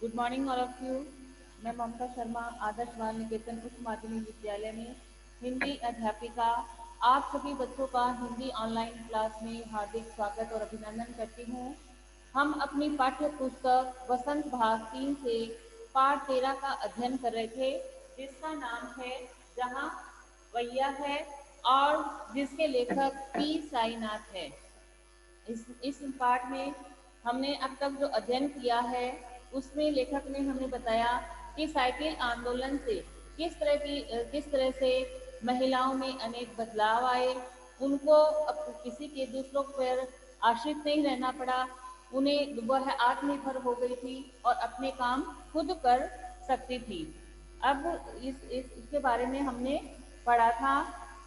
Good morning all of you. मैं ममता शर्मा आदर्श बाल निकेतन उच्च माध्यमिक विद्यालय में हिंदी अध्यापिका आप सभी बच्चों का हिंदी ऑनलाइन क्लास में हार्दिक स्वागत और अभिनंदन करती हूँ। हम अपनी पाठ्य पुस्तक वसंत भाग 3 से पाठ 13 का अध्ययन कर रहे थे, जिसका नाम है जहाँ वैया है और जिसके लेखक पी साईनाथ है। इस पाठ में हमने अब तक जो अध्ययन किया है उसमें लेखक ने हमें बताया कि साइकिल आंदोलन से किस तरह से महिलाओं में अनेक बदलाव आए। उनको अब किसी के दूसरों पर आश्रित नहीं रहना पड़ा। उन्हें वह आत्मनिर्भर हो गई थी और अपने काम खुद कर सकती थी। अब इसके बारे में हमने पढ़ा था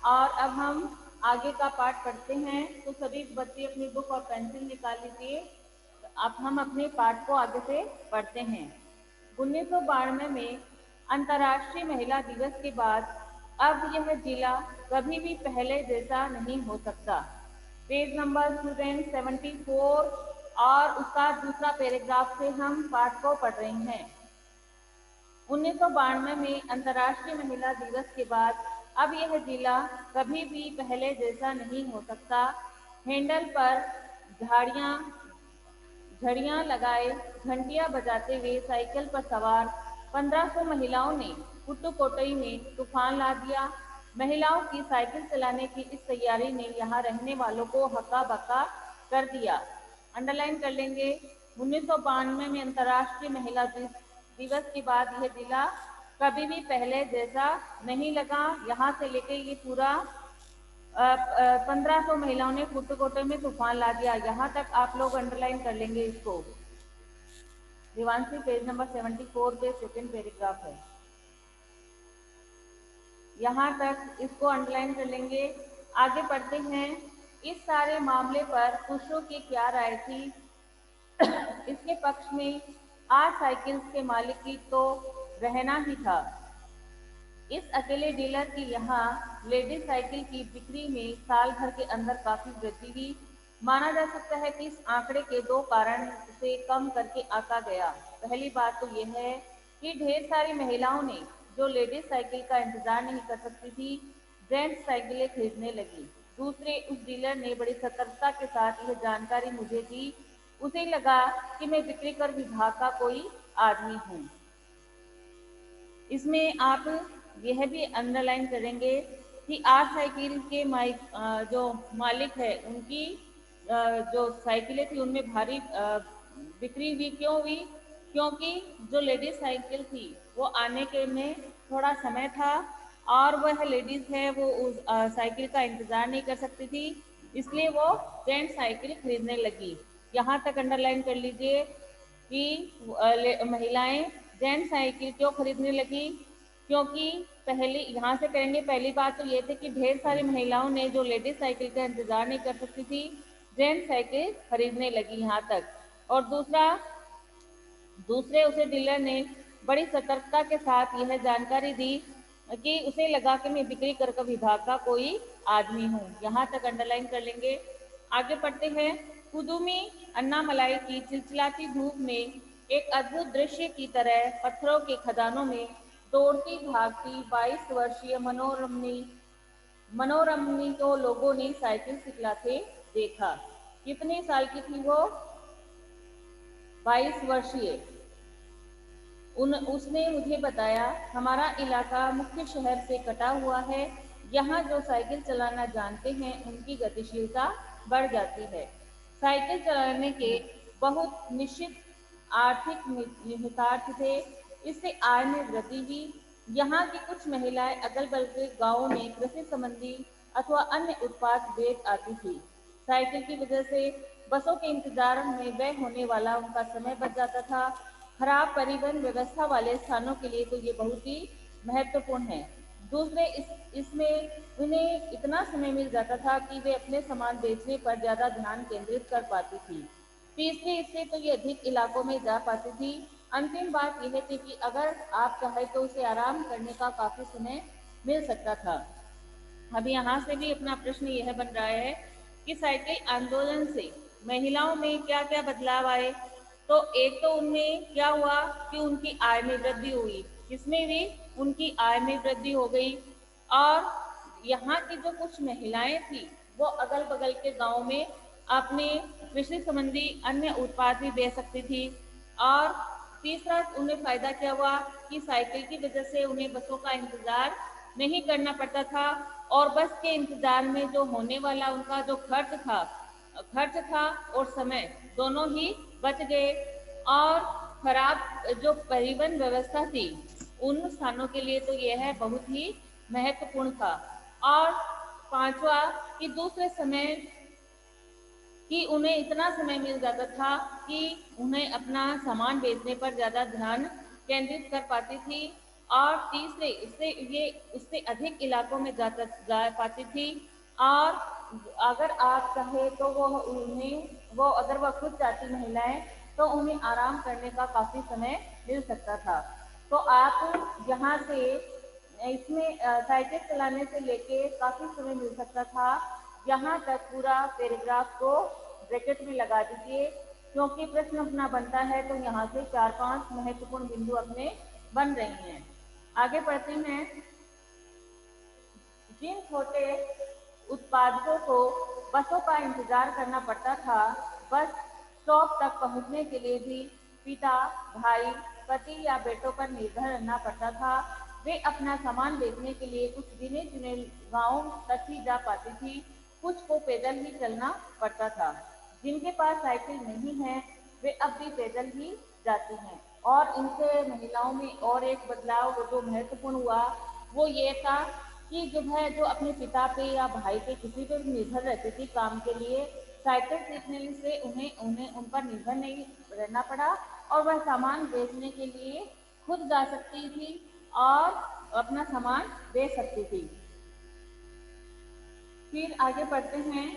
और अब हम आगे का पाठ पढ़ते हैं। तो सभी बच्चे अपनी बुक और पेंसिल निकाल लीजिए। अब हम अपने पाठ को आगे से पढ़ते हैं। 1992 में अंतर्राष्ट्रीय महिला दिवस के बाद अब यह जिला कभी भी पहले जैसा नहीं हो सकता। पेज नंबर स्टूडेंट 74 और उसका दूसरा पैराग्राफ से हम पाठ को पढ़ रहे हैं। 1992 में अंतर्राष्ट्रीय महिला दिवस के बाद अब यह जिला कभी भी पहले जैसा नहीं हो सकता। हैंडल पर झाड़ियाँ झड़ियाँ लगाए घंटियाँ बजाते हुए साइकिल पर सवार 1500 महिलाओं ने पुडुकोट्टई में तूफान ला दिया। महिलाओं की साइकिल चलाने की इस तैयारी ने यहाँ रहने वालों को हक्का बक्का कर दिया। अंडरलाइन कर लेंगे। 1992 में अंतर्राष्ट्रीय महिला दिवस के बाद यह जिला कभी भी पहले जैसा नहीं लगा। यहाँ से लेके ये पूरा 1500 महिलाओं ने पुडुकोट्टई में तूफान ला दिया, यहाँ तक आप लोग अंडरलाइन कर लेंगे इसको। दिवांशी पेज नंबर 74 पे सेकेंड पैराग्राफ है, यहाँ तक इसको अंडरलाइन कर लेंगे। आगे पढ़ते हैं। इस सारे मामले पर पुरुषों की क्या राय थी? इसके पक्ष में आज साइकिल्स के मालिक की तो रहना ही था। इस अकेले डीलर की यहाँ लेडीज साइकिल की बिक्री में साल भर के अंदर काफी वृद्धि हुई। माना जा सकता है कि इस आंकड़े के दो कारण से कम करके आंका गया। पहली बात तो यह है कि ढेर सारी महिलाओं ने जो लेडीज साइकिल का इंतजार नहीं कर सकती थी, जेंट्स साइकिलें खरीदने लगी। दूसरे, उस डीलर ने बड़ी सतर्कता के साथ यह जानकारी मुझे दी। उसे लगा कि मैं बिक्री कर विभाग का कोई आदमी हूँ। इसमें आप यह भी अंडरलाइन करेंगे कि आज साइकिल के जो मालिक है उनकी जो साइकिलें थी उनमें भारी बिक्री हुई। क्यों हुई? क्योंकि जो लेडीज साइकिल थी वो आने के में थोड़ा समय था और वह लेडीज है वो उस साइकिल का इंतजार नहीं कर सकती थी, इसलिए वो जेंट्स साइकिल खरीदने लगी। यहाँ तक अंडरलाइन कर लीजिए कि महिलाएं जेंट्स साइकिल क्यों खरीदने लगी। क्योंकि पहली यहाँ से करेंगे, पहली बात तो ये थी कि ढेर सारी महिलाओं ने जो लेडीज साइकिल का इंतजार नहीं कर सकती थी, जेंट्स साइकिल खरीदने लगी यहाँ तक। और दूसरे उसे डीलर ने बड़ी सतर्कता के साथ यह जानकारी दी कि उसे लगा कि मैं बिक्री कर विभाग का कोई आदमी हूँ। यहाँ तक अंडरलाइन कर लेंगे। आगे पढ़ते हैं। कुदुमी अन्नामलाई की चिलचिलाती धूप में एक अद्भुत दृश्य की तरह पत्थरों के खदानों में दौड़ती भागती 22 वर्षीय मनोरमनी को लोगों ने साइकिल सिखलाते देखा। कितने साल की थी वो? 22 वर्षीय। उसने मुझे बताया, हमारा इलाका मुख्य शहर से कटा हुआ है। यहाँ जो साइकिल चलाना जानते हैं उनकी गतिशीलता बढ़ जाती है। साइकिल चलाने के बहुत निश्चित आर्थिक निहितार्थ थे। इससे आय में वृद्धि हुई। यहाँ की कुछ महिलाएं अगल बगल के गाँवों में कृषि संबंधी अथवा अन्य उत्पाद बेच आती थी। साइकिल की वजह से बसों के इंतजार में व्यय होने वाला उनका समय बच जाता था। खराब परिवहन व्यवस्था वाले स्थानों के लिए तो ये बहुत ही महत्वपूर्ण है। दूसरे, इसमें उन्हें इतना समय मिल जाता था कि वे अपने सामान बेचने पर ज़्यादा ध्यान केंद्रित कर पाती थी। तीसरे, इससे तो ये अधिक इलाकों में जा पाती थी। अंतिम बात यह थी कि अगर आप चाहे तो उसे आराम करने का काफ़ी समय मिल सकता था। अब यहाँ से भी अपना प्रश्न यह बन रहा है कि साइकिल आंदोलन से महिलाओं में क्या क्या बदलाव आए। तो एक तो उनमें क्या हुआ कि उनकी आय में वृद्धि हुई, इसमें भी उनकी आय में वृद्धि हो गई। और यहाँ की जो कुछ महिलाएं थी वो अगल बगल के गांव में अपने कृषि संबंधी अन्य उत्पाद भी बेच सकती थी। और तीसरा उन्हें फायदा क्या हुआ कि साइकिल की वजह से उन्हें बसों का इंतजार नहीं करना पड़ता था, और बस के इंतजार में जो होने वाला उनका जो खर्च था और समय दोनों ही बच गए। और खराब जो परिवहन व्यवस्था थी उन स्थानों के लिए तो यह बहुत ही महत्वपूर्ण था। और पांचवा कि दूसरे समय कि उन्हें इतना समय मिल जाता था कि उन्हें अपना सामान बेचने पर ज़्यादा ध्यान केंद्रित कर पाती थी। और तीसरे इससे ये उससे अधिक इलाकों में जा पाती थी। और अगर आप चाहे तो वो अगर वह खुद चाहती महिलाएं तो उन्हें आराम करने का काफ़ी समय मिल सकता था। तो आप यहाँ से इसमें साइकिल चलाने से लेके काफ़ी समय मिल सकता था। यहाँ तक पूरा पैराग्राफ को ब्रैकेट में लगा दीजिए, क्योंकि प्रश्न अपना बनता है तो यहाँ से 4-5 महत्वपूर्ण बिंदु अपने बन रही हैं। आगे बढ़ते हैं। जिन छोटे उत्पादकों को बसों का इंतजार करना पड़ता था, बस स्टॉप तक पहुंचने के लिए भी पिता, भाई, पति या बेटों पर निर्भर रहना पड़ता था। वे अपना सामान बेचने के लिए कुछ गिने चुने गांवों तक ही जा पाती थी, कुछ को पैदल ही चलना पड़ता था। जिनके पास साइकिल नहीं है वे अब भी पैदल ही जाती हैं। और इनसे महिलाओं में और एक बदलाव जो महत्वपूर्ण हुआ वो ये था कि जो अपने पिता पे या भाई पे किसी पे भी निर्भर रहती थी काम के लिए, साइकिल सीखने से उन्हें उन्हें उन पर निर्भर नहीं रहना पड़ा, और वह सामान बेचने के लिए खुद जा सकती थी और अपना सामान बेच सकती थी। फिर आगे बढ़ते हैं।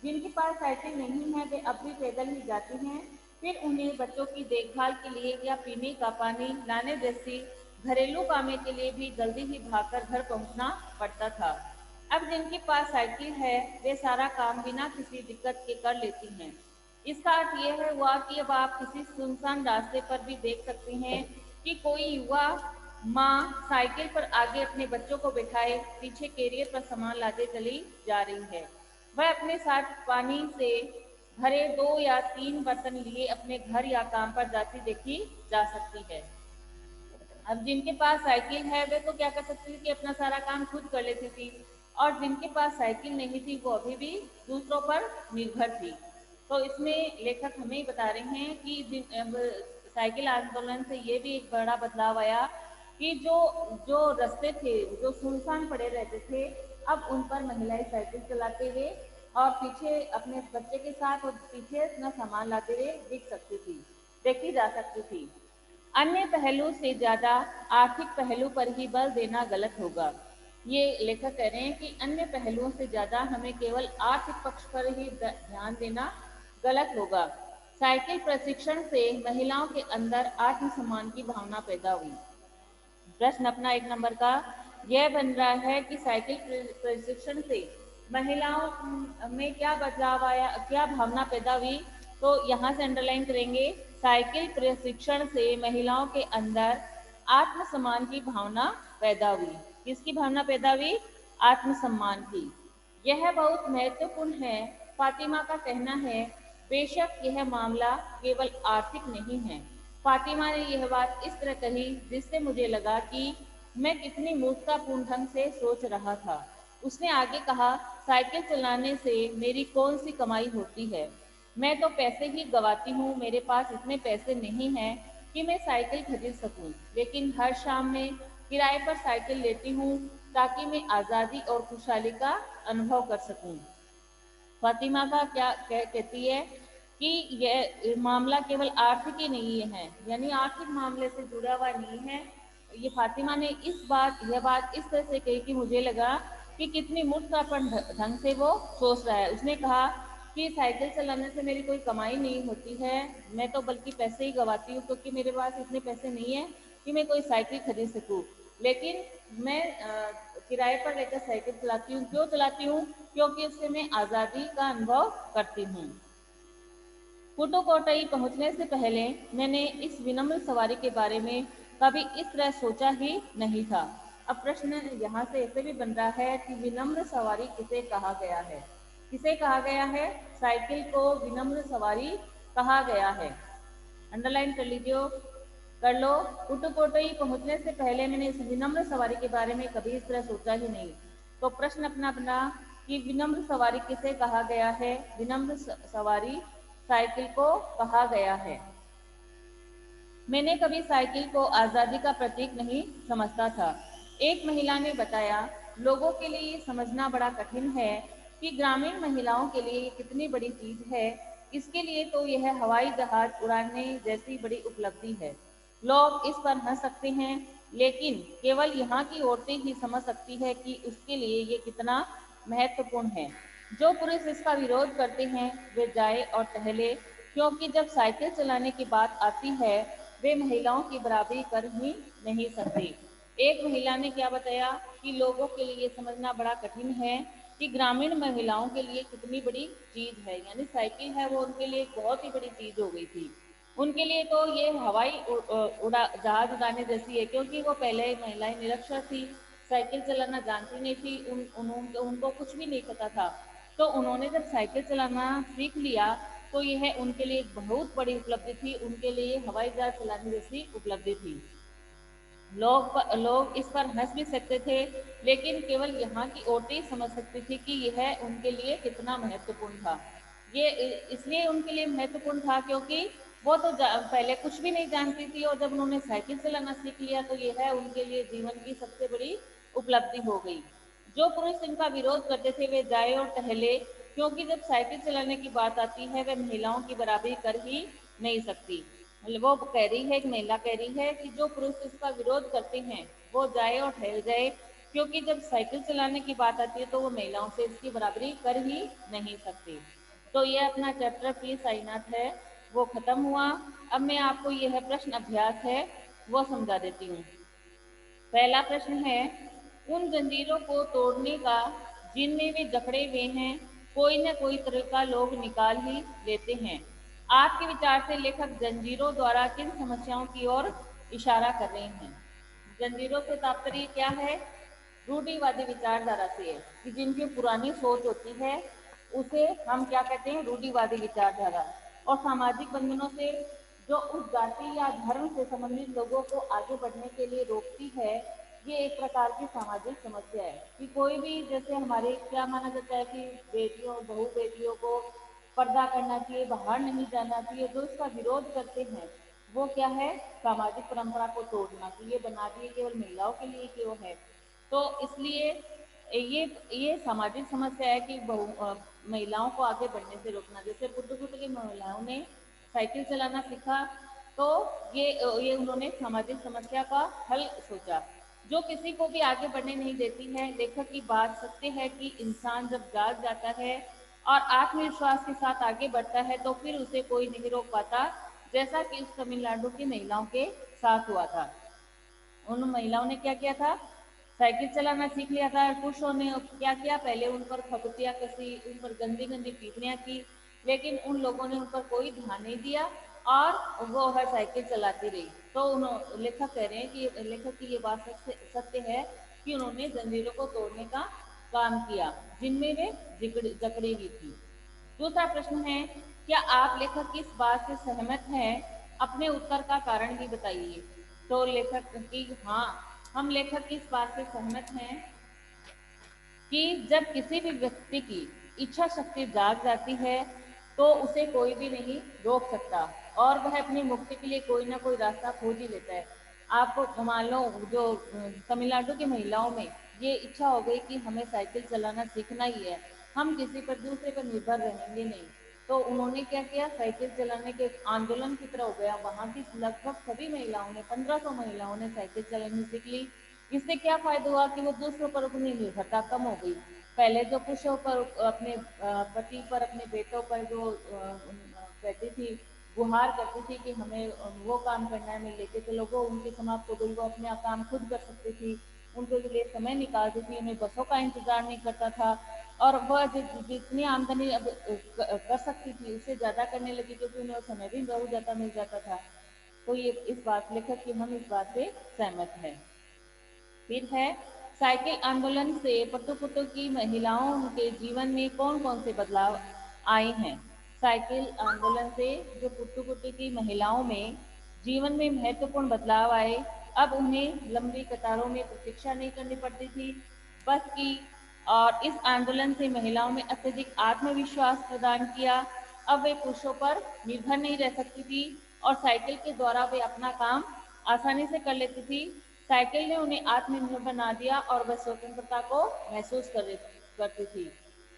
जिनके पास साइकिल नहीं है वे अब भी पैदल ही जाते हैं। फिर उन्हें बच्चों की देखभाल के लिए या पीने का पानी लाने जैसी घरेलू कामों के लिए भी जल्दी ही भागकर घर पहुंचना पड़ता था। अब जिनके पास साइकिल है वे सारा काम बिना किसी दिक्कत के कर लेती हैं। इसका अर्थ यह है हुआ कि अब आप किसी सुनसान रास्ते पर भी देख सकते हैं कि कोई युवा माँ साइकिल पर आगे अपने बच्चों को बिठाए पीछे कैरियर पर सामान लाते चली जा रही है। वह अपने साथ पानी से भरे 2 या 3 बर्तन लिए अपने घर या काम पर जाती देखी जा सकती है। अब जिनके पास साइकिल है वे तो क्या कर सकती थी कि अपना सारा काम खुद कर लेती थी, और जिनके पास साइकिल नहीं थी वो अभी भी दूसरों पर निर्भर थी। तो इसमें लेखक हमें बता रहे हैं कि अब साइकिल आंदोलन से ये भी एक बड़ा बदलाव आया कि जो जो रास्ते थे जो सुनसान पड़े रहते थे, अब उन पर महिलाएं साइकिल चलाते हुए और पीछे अपने बच्चे के साथ और पीछे अपना सामान लाते हुए देखी जा सकती थी। अन्य पहलू से ज़्यादा आर्थिक पहलू पर ही बल देना गलत होगा। ये लेखक कह रहे हैं कि अन्य पहलुओं से ज़्यादा हमें केवल आर्थिक पक्ष पर ही ध्यान देना गलत होगा। साइकिल प्रशिक्षण से महिलाओं के अंदर आत्मसम्मान की भावना पैदा हुई। प्रश्न अपना 1 नंबर का यह बन रहा है कि साइकिल प्रशिक्षण से महिलाओं में क्या बदलाव आया, क्या भावना पैदा हुई। तो यहाँ से अंडरलाइन करेंगे, साइकिल प्रशिक्षण से महिलाओं के अंदर आत्मसम्मान की भावना पैदा हुई। किसकी भावना पैदा हुई? आत्मसम्मान की। यह बहुत महत्वपूर्ण है। फातिमा का कहना है, बेशक यह मामला केवल आर्थिक नहीं है। फातिमा ने यह बात इस तरह कही जिससे मुझे लगा कि मैं कितनी मूर्खतापूर्ण ढंग से सोच रहा था। उसने आगे कहा, साइकिल चलाने से मेरी कौन सी कमाई होती है? मैं तो पैसे ही गंवाती हूँ। मेरे पास इतने पैसे नहीं हैं कि मैं साइकिल खरीद सकूँ, लेकिन हर शाम मैं किराए पर साइकिल लेती हूँ ताकि मैं आज़ादी और खुशहाली का अनुभव कर सकूँ। फातिमा का कहती है कि यह मामला केवल आर्थिक ही नहीं है, यानी आर्थिक मामले से जुड़ा हुआ नहीं है। ये फातिमा ने यह बात इस तरह से कही कि मुझे लगा कि कितनी मूर्खतापूर्ण ढंग से वो सोच रहा है। उसने कहा कि साइकिल चलाने से मेरी कोई कमाई नहीं होती है, मैं तो बल्कि पैसे ही गंवाती हूँ, क्योंकि मेरे पास इतने पैसे नहीं है कि मैं कोई साइकिल खरीद सकूँ। लेकिन मैं किराए पर लेकर साइकिल चलाती हूँ। क्यों चलाती हूँ? क्योंकि उससे मैं आज़ादी का अनुभव करती हूँ। पुडुकोट्टई पहुंचने से पहले मैंने इस विनम्र सवारी के बारे में कभी इस तरह सोचा ही नहीं था। अब प्रश्न यहाँ से ऐसे भी बन रहा है कि विनम्र सवारी किसे कहा गया है? किसे कहा गया है? साइकिल को विनम्र सवारी कहा गया है। अंडरलाइन कर लीजिए, कर लो। पुडुकोट्टई पहुंचने से पहले मैंने इस विनम्र सवारी के बारे में कभी इस तरह सोचा ही नहीं। तो प्रश्न अपना अपना कि विनम्र सवारी किसे कहा गया है? विनम्र सवारी साइकिल को कहा गया है। मैंने कभी साइकिल को आज़ादी का प्रतीक नहीं समझता था। एक महिला ने बताया, लोगों के लिए ये समझना बड़ा कठिन है कि ग्रामीण महिलाओं के लिए ये कितनी बड़ी चीज है। इसके लिए तो यह हवाई जहाज उड़ाने जैसी बड़ी उपलब्धि है। लोग इस पर हंस सकते हैं, लेकिन केवल यहाँ की औरतें ही समझ सकती है कि उसके लिए ये कितना महत्वपूर्ण है। जो पुरुष इसका विरोध करते हैं वे जाए और टहले, क्योंकि जब साइकिल चलाने की बात आती है वे महिलाओं की बराबरी कर ही नहीं सकते। एक महिला ने क्या बताया कि लोगों के लिए समझना बड़ा कठिन है कि ग्रामीण महिलाओं के लिए कितनी बड़ी चीज है, यानी साइकिल है वो उनके लिए एक बहुत ही बड़ी चीज हो गई थी। उनके लिए तो ये हवाई उड़ा जहाज उड़ाने जैसी है, क्योंकि वो पहले महिलाएं निरक्षर थी, साइकिल चलाना जानती नहीं थी, उनको कुछ भी नहीं पता था। तो उन्होंने जब साइकिल चलाना सीख लिया तो यह उनके लिए एक बहुत बड़ी उपलब्धि थी, उनके लिए हवाई जहाज चलाने जैसी उपलब्धि थी। लोग इस पर हंस भी सकते थे, लेकिन केवल यहाँ की औरतें ही समझ सकती थी कि यह उनके लिए कितना महत्वपूर्ण था। ये इसलिए उनके लिए महत्वपूर्ण था क्योंकि वो तो पहले कुछ भी नहीं जानती थी, और जब उन्होंने साइकिल चलाना सीख लिया तो यह उनके लिए जीवन की सबसे बड़ी उपलब्धि हो गई। जो पुरुष इनका विरोध करते थे वे जाए और टहले, क्योंकि जब साइकिल चलाने की बात आती है वे महिलाओं की बराबरी कर ही नहीं सकती। मतलब वो कह रही है, एक महिला कह रही है कि जो पुरुष इसका विरोध करते हैं वो जाए और ठहर जाए, क्योंकि जब साइकिल चलाने की बात आती है तो वो महिलाओं से इसकी बराबरी कर ही नहीं सकती। तो ये अपना चैप्टर पी साईनाथ है वो खत्म हुआ। अब मैं आपको यह प्रश्न अभ्यास है वो समझा देती हूँ। पहला प्रश्न है, उन जंजीरों को तोड़ने का जिनमें वे जकड़े हुए हैं कोई न कोई तरीका लोग निकाल ही लेते हैं। आपके विचार से लेखक जंजीरों द्वारा किन समस्याओं की ओर इशारा कर रहे हैं? जंजीरों से तात्पर्य क्या है? रूढ़िवादी विचारधारा से है कि जिनकी पुरानी सोच होती है उसे हम क्या कहते हैं? रूढ़िवादी विचारधारा। और सामाजिक बंधनों से जो उस जाति या धर्म से संबंधित लोगों को आगे बढ़ने के लिए रोकती है, ये एक प्रकार की सामाजिक समस्या है कि कोई भी, जैसे हमारे क्या माना जाता है कि बेटियों बहू बेटियों को पर्दा करना चाहिए, बाहर नहीं जाना चाहिए, जो इसका विरोध करते हैं वो क्या है? सामाजिक परंपरा को तोड़ना, कि ये बना दिए केवल महिलाओं के लिए क्यों है। तो इसलिए ये सामाजिक समस्या है कि महिलाओं को आगे बढ़ने से रोकना। जैसे पुडुकोट्टई की महिलाओं ने साइकिल चलाना सीखा तो ये उन्होंने सामाजिक समस्या का हल सोचा, जो किसी को भी आगे बढ़ने नहीं देती है। लेखक की बात सत्य है कि इंसान जब जाग जाता है और आत्मविश्वास के साथ आगे बढ़ता है तो फिर उसे कोई नहीं रोक पाता, जैसा कि उस तमिलनाडु की महिलाओं के साथ हुआ था। उन महिलाओं ने क्या किया था? साइकिल चलाना सीख लिया था। पुरुषों ने क्या किया? पहले उन पर फटुतियाँ कसी, उन पर गंदी गंदी टिप्पणियाँ की, लेकिन उन लोगों ने उन पर कोई ध्यान नहीं दिया और वो है साइकिल चलाती रही। तो लेखक कह रहे हैं कि लेखक की ये बात सत्य है कि उन्होंने जंजीरों को तोड़ने का काम किया जिनमें वे जकड़ी हुई थी। दूसरा प्रश्न है, क्या आप लेखक की इस बात से सहमत हैं? अपने उत्तर का कारण भी बताइए। तो लेखक की, हाँ, हम लेखक की इस बात से सहमत हैं कि जब किसी भी व्यक्ति की इच्छा शक्ति जाग जाती है तो उसे कोई भी नहीं रोक सकता और वह अपनी मुक्ति के लिए कोई ना कोई रास्ता खोज ही लेता है। आप मान लो, जो तमिलनाडु की महिलाओं में ये इच्छा हो गई कि हमें साइकिल चलाना सीखना ही है, हम किसी पर दूसरे पर निर्भर रहेंगे नहीं। तो उन्होंने क्या किया? साइकिल चलाने के आंदोलन की तरह हो गया। वहाँ की लगभग सभी महिलाओं ने, 1500 महिलाओं ने साइकिल चलानी सीख ली। इससे क्या फायदा हुआ कि वो दूसरों पर अपनी निर्भरता कम हो गई। पहले जो पुरुषों पर, अपने पति पर, अपने बेटों पर जो कहती थी, गुहार करती थी कि हमें वो काम करना है, मैं लेके चलो, वो उनकी समाप्त हो गई। वो अपने आप काम खुद कर सकती थी, उनके लिए समय निकालती थी, उन्हें बसों का इंतजार नहीं करता था। और वह जितनी आमदनी अब कर सकती थी उससे ज़्यादा करने लगी, क्योंकि उन्हें उस समय भी बहुत ज़्यादा मिल जाता था। तो ये इस बात लेखक की हम इस बात से सहमत हैं। फिर है, साइकिल आंदोलन से पट्टुपुट्टू की महिलाओं के जीवन में कौन कौन से बदलाव आए हैं। साइकिल आंदोलन से जो पुट्टुपुट्टू की महिलाओं में जीवन में महत्वपूर्ण बदलाव आए। अब उन्हें लंबी कतारों में प्रतीक्षा नहीं करनी पड़ती थी बस की, और इस आंदोलन से महिलाओं में अत्यधिक आत्मविश्वास प्रदान किया। अब वे पुरुषों पर निर्भर नहीं रह सकती थी और साइकिल के द्वारा वे अपना काम आसानी से कर लेती थी। साइकिल ने उन्हें आत्मनिर्भर बना दिया और वह स्वतंत्रता को महसूस करती थी।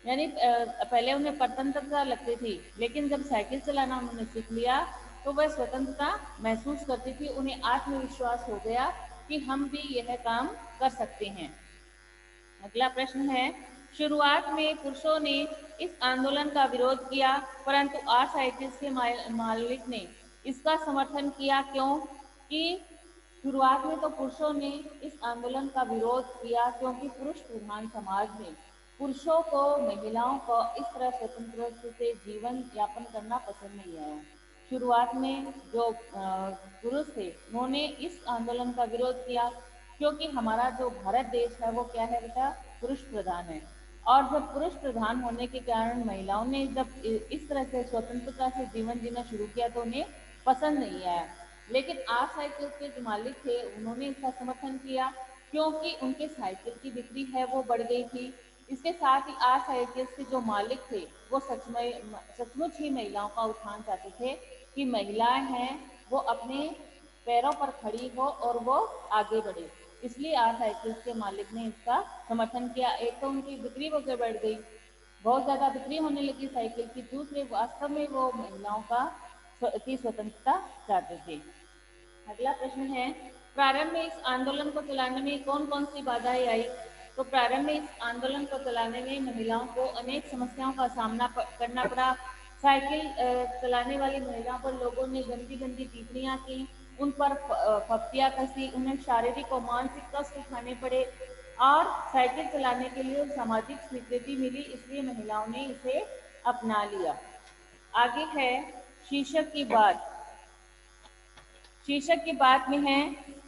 यानी पहले उन्हें स्वतंत्रता लगती थी, लेकिन जब साइकिल चलाना उन्होंने सीख लिया तो वह स्वतंत्रता महसूस करती थी। उन्हें आत्मविश्वास हो गया कि हम भी यह काम कर सकते हैं। अगला प्रश्न है, शुरुआत में पुरुषों ने इस आंदोलन का विरोध किया, परंतु आर्थराइटिस के मालिक ने इसका समर्थन किया। क्यों? कि शुरुआत में तो पुरुषों ने इस आंदोलन का विरोध किया, क्योंकि पुरुष प्रधान समाज में पुरुषों को, महिलाओं को इस तरह स्वतंत्र से जीवन यापन करना पसंद नहीं आया। शुरुआत में जो पुरुष थे उन्होंने इस आंदोलन का विरोध किया, क्योंकि हमारा जो भारत देश है वो क्या है बेटा, पुरुष प्रधान है। और जब पुरुष प्रधान होने के कारण महिलाओं ने जब इस तरह से स्वतंत्रता से जीवन जीना शुरू किया तो उन्हें पसंद नहीं आया। लेकिन आज साइकिल के जो मालिक थे उन्होंने इसका समर्थन किया, क्योंकि उनके साइकिल की बिक्री है वो बढ़ गई थी। इसके साथ ही आज साइकिल के जो मालिक थे वो सचमुच ही महिलाओं का उत्थान चाहते थे, कि महिलाएं हैं वो अपने पैरों पर खड़ी हो और वो आगे बढ़े। इसलिए आज साइकिल के मालिक ने इसका समर्थन किया। एक तो उनकी बिक्री वगैरह बढ़ गई, बहुत ज़्यादा बिक्री होने लगी साइकिल की। दूसरे, वास्तव में वो महिलाओं की स्वतंत्रता चाहते थे। अगला प्रश्न है, प्रारंभ में इस आंदोलन को चलाने में कौन कौन सी बाधाएं आई। तो प्रारंभ में इस आंदोलन को चलाने में महिलाओं को अनेक समस्याओं का सामना करना पड़ा। साइकिल चलाने वाली महिलाओं पर लोगों ने गंदी गंदी टिप्पणियां की, उन पर फप्तियां कसी, उन्हें शारीरिक और मानसिक कष्ट उठाने पड़े, और साइकिल चलाने के लिए सामाजिक स्वीकृति मिली, इसलिए महिलाओं ने इसे अपना लिया। आगे है शीर्षक की बात। शीर्षक की बात में है,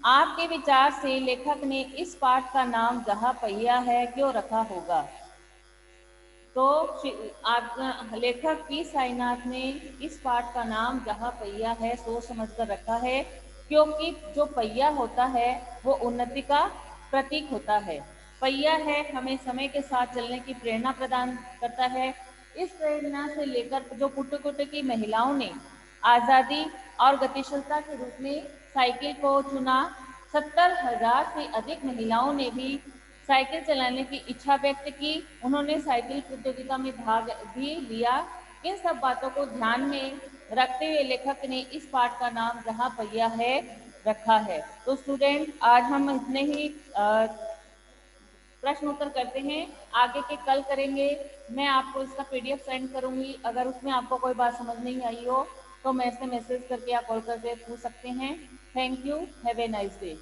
आपके विचार से लेखक ने इस पाठ का नाम जहां पहिया है क्यों रखा होगा। तो लेखक पी साईनाथ ने इस पाठ का नाम जहां पहिया है सोच समझकर रखा है, क्योंकि जो पहिया होता है वो उन्नति का प्रतीक होता है। पहिया है हमें समय के साथ चलने की प्रेरणा प्रदान करता है। इस प्रेरणा से लेकर जो पुट्टुपुट्टू की महिलाओं ने आज़ादी और गतिशीलता के रूप में साइकिल को चुना, 70,000 से अधिक महिलाओं ने भी साइकिल चलाने की इच्छा व्यक्त की। उन्होंने साइकिल प्रतियोगिता में भाग भी लिया। इन सब बातों को ध्यान में रखते हुए लेखक ने इस पाठ का नाम जहां पहिया है रखा है। तो स्टूडेंट, आज हम इतने ही प्रश्न उत्तर करते हैं, आगे के कल करेंगे। मैं आपको इसका पीडीएफ सेंड करूंगी। अगर उसमें आपको कोई बात समझ नहीं आई हो तो मैं इसे मैसेज करके या कॉल करके पूछ सकते हैं। Thank you, have a nice day.